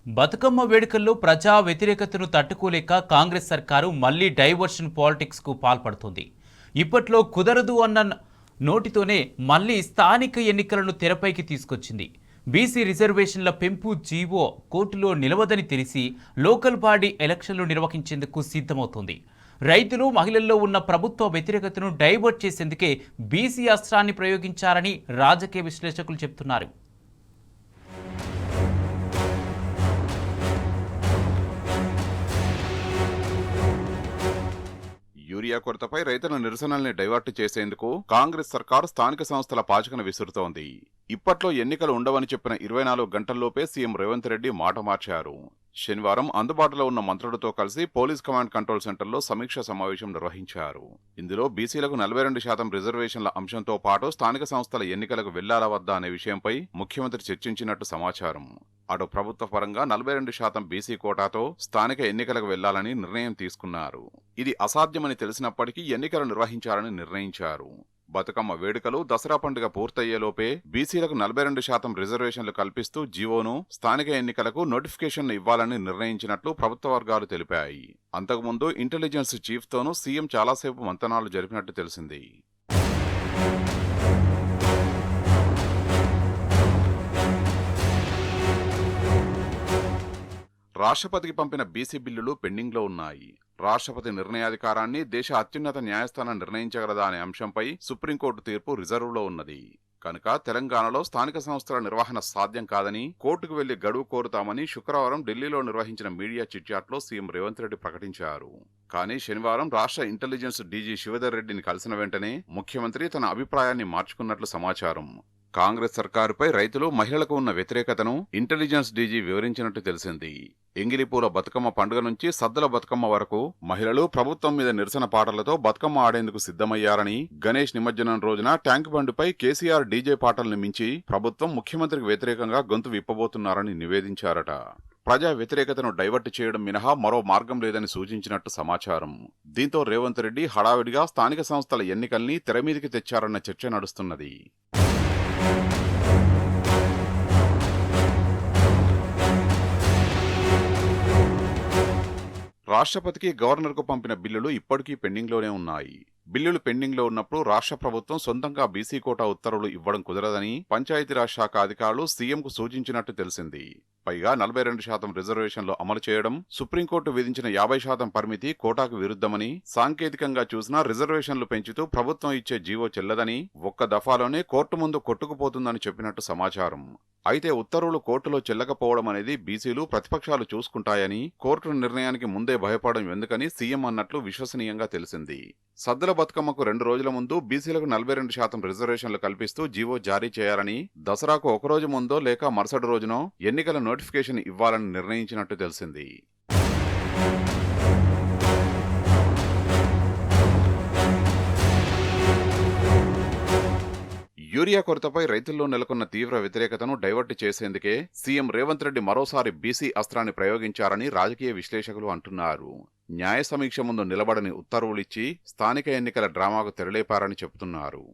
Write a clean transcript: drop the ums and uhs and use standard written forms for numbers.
బతుకమ్మ వేడుకల్లో ప్రజా వ్యతిరేకతను తట్టుకోలేక కాంగ్రెస్ సర్కారు మళ్లీ డైవర్షన్ పాలిటిక్స్ కు పాల్పడుతుంది. ఇప్పట్లో కుదరదు అన్న నోటితోనే మళ్లీ స్థానిక ఎన్నికలను తెరపైకి తీసుకొచ్చింది. బీసీ రిజర్వేషన్ల పెంపు జీవో కోర్టులో నిలవదని తెలిసి లోకల్ బాడీ ఎలక్షన్లు నిర్వహించేందుకు సిద్ధమవుతోంది. రైతులు మహిళల్లో ఉన్న ప్రభుత్వ వ్యతిరేకతను డైవర్ట్ చేసేందుకే బీసీ అస్త్రాన్ని ప్రయోగించారని రాజకీయ విశ్లేషకులు చెబుతున్నారు. యూరియా కొరతపై రైతుల నిరసనల్ని డైవర్ట్ చేసేందుకు కాంగ్రెస్ సర్కారు స్థానిక సంస్థల పాచికను విసురుతోంది. ఇప్పట్లో ఎన్నికలు ఉండవని చెప్పిన 24 గంటల్లోపే సీఎం రేవంత్ రెడ్డి మాట మార్చారు. శనివారం అందుబాటులో ఉన్న మంత్రులతో కలిసి పోలీస్ కమాండ్ కంట్రోల్ సెంటర్లో సమీక్ష సమావేశం నిర్వహించారు. ఇందులో బీసీలకు 42% రిజర్వేషన్ల అంశంతో పాటు స్థానిక సంస్థల ఎన్నికలకు వెళ్లాలా వద్దా అనే విషయంపై ముఖ్యమంత్రి చర్చించినట్టు సమాచారం. అటు ప్రభుత్వ పరంగా 42% బీసీ కోటాతో స్థానిక ఎన్నికలకు వెళ్లాలని నిర్ణయం తీసుకున్నారు. ఇది అసాధ్యమని తెలిసినప్పటికీ ఎన్నికలు నిర్వహించాలని నిర్ణయించారు. బతుకమ్మ వేడుకలు, దసరా పండుగ పూర్తయ్యేలోపే బీసీలకు 42% రిజర్వేషన్లు కల్పిస్తూ జీవోను స్థానిక ఎన్నికలకు నోటిఫికేషన్ ఇవ్వాలని నిర్ణయించినట్లు ప్రభుత్వ వర్గాలు తెలిపాయి. అంతకుముందు ఇంటెలిజెన్స్ చీఫ్తోనూ సీఎం చాలాసేపు మంతనాలు జరిపినట్టు తెలిసింది. రాష్ట్రపతికి పంపిన బీసీ బిల్లులు పెండింగ్లో ఉన్నాయి. రాష్ట్రపతి నిర్ణయాధికారాన్ని దేశ అత్యున్నత న్యాయస్థానం నిర్ణయించగలదా అనే అంశంపై సుప్రీంకోర్టు తీర్పు రిజర్వులో ఉన్నది. కనుక తెలంగాణలో స్థానిక సంస్థల నిర్వహణ సాధ్యం కాదని కోర్టుకు వెళ్లి గడువు కోరుతామని శుక్రవారం ఢిల్లీలో నిర్వహించిన మీడియా చిట్చాట్లో సీఎం రేవంత్ రెడ్డి ప్రకటించారు. కానీ శనివారం రాష్ట్ర ఇంటెలిజెన్స్ డీజీ శివధర్ రెడ్డిని కలిసిన వెంటనే ముఖ్యమంత్రి తన అభిప్రాయాన్ని మార్చుకున్నట్లు సమాచారం. కాంగ్రెస్ సర్కారుపై రైతులు, మహిళలకు ఉన్న వ్యతిరేకతను ఇంటెలిజెన్స్ డీజీ వివరించినట్టు తెలిసింది. ఎంగిలిపూల బతుకమ్మ పండుగ నుంచి సద్దుల బతుకమ్మ వరకు మహిళలు ప్రభుత్వం మీద నిరసన పాటలతో బతుకమ్మ ఆడేందుకు సిద్ధమయ్యారని, గణేష్ నిమజ్జనం రోజున ట్యాంక్ బండ్పై కేసీఆర్ డీజే పాటల్ని మించి ప్రభుత్వం ముఖ్యమంత్రికి వ్యతిరేకంగా గొంతు విప్పబోతున్నారని నివేదించారట. ప్రజా వ్యతిరేకతను డైవర్ట్ చేయడం మినహా మరో మార్గం లేదని సూచించినట్టు సమాచారం. దీంతో రేవంత్ రెడ్డి హడావిడిగా స్థానిక సంస్థల ఎన్నికల్ని తెరమీదికి తెచ్చారన్న చర్చ నడుస్తున్నది. రాష్ట్రపతికి, గవర్నర్కు పంపిన బిల్లులు ఇప్పటికీ పెండింగ్లోనే ఉన్నాయి. బిల్లులు పెండింగ్లో ఉన్నప్పుడు రాష్ట్ర ప్రభుత్వం సొంతంగా బీసీ కోటా ఉత్తర్వులు ఇవ్వడం కుదరదని పంచాయతీరాజ్ శాఖ అధికారులు సీఎంకు సూచించినట్టు తెలిసింది. పైగా 42% రిజర్వేషన్లు అమలు చేయడం, సుప్రీంకోర్టు విధించిన 50% పరిమితి కోటాకు విరుద్ధమని, సాంకేతికంగా చూసినా రిజర్వేషన్లు పెంచుతూ ప్రభుత్వం ఇచ్చే జీవో చెల్లదని, ఒక్క దఫాలోనే కోర్టు ముందు కొట్టుకుపోతుందని చెప్పినట్టు సమాచారం. అయితే ఉత్తర్వులు కోర్టులో చెల్లకపోవడం అనేది బీసీలు, ప్రతిపక్షాలు చూసుకుంటాయని, కోర్టు నిర్ణయానికి ముందే భయపడడం ఎందుకని సీఎం అన్నట్లు విశ్వసనీయంగా తెలిసింది. సద్దుల బతుకమ్మకు 2 రోజుల ముందు బీసీలకు 42% రిజర్వేషన్లు కల్పిస్తూ జీవో జారీ చేయాలని, దసరాకు ఒకరోజు ముందో లేక మరుసటి రోజునో ఎన్నికల నోటిఫికేషన్ ఇవ్వాలని నిర్ణయించినట్టు తెలిసింది. యూరియా కొరతపై రైతుల్లో నెలకొన్న తీవ్ర వ్యతిరేకతను డైవర్ట్ చేసేందుకే సీఎం రేవంత్ రెడ్డి మరోసారి బీసీ అస్త్రాన్ని ప్రయోగించారని రాజకీయ విశ్లేషకులు అంటున్నారు. న్యాయ సమీక్ష ముందు నిలబడని ఉత్తర్వులిచ్చి స్థానిక ఎన్నికల డ్రామాకు తెరలేపారని చెబుతున్నారు.